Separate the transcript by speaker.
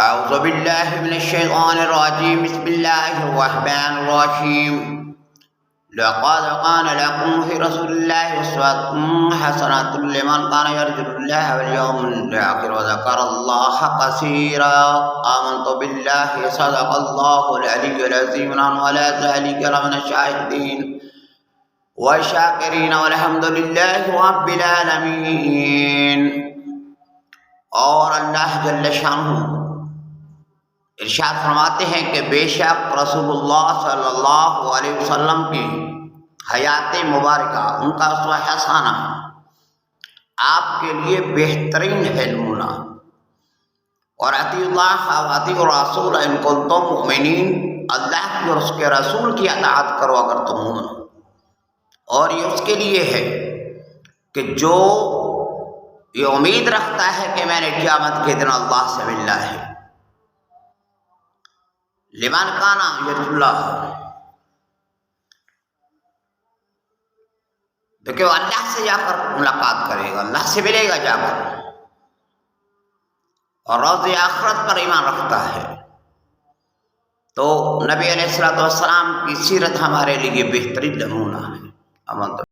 Speaker 1: اعوذ باللہ من الشیطان الرجیم بسم اللہ الرحمن الرحیم لقد كان لكم في رسول الله أسوة حسنة لمن كان يرجو الله واليوم الآخر وذكر الله كثيرا آمنت بالله صدق الله العلي العظيم ولا ذلك من الشاهدين والشاكرين والحمد لله رب العالمين. اور اللہ جل شانہ ارشاد فرماتے ہیں کہ بے شک رسول اللہ صلی اللہ علیہ وسلم کی حیات مبارکہ ان کا اسوہ حسنہ آپ کے لیے بہترین ہے نمونہ. اور اطیعوا اللہ و اطیعوا الرسول ان کنتم مؤمنین، اللہ کی اور اس کے رسول کی اطاعت کرو اگر تم مومن ہو. اور یہ اس کے لیے ہے کہ جو یہ امید رکھتا ہے کہ میں نے قیامت کے دن اللہ سے ملنا ہے. لمن کانا یرجو اللہ، دیکھیں وہ اللہ سے جا کر ملاقات کرے گا، اللہ سے ملے گا جا کر، اور روز آخرت پر ایمان رکھتا ہے. تو نبی علیہ الصلوۃ والسلام کی سیرت ہمارے لیے بہترین نمونہ ہے.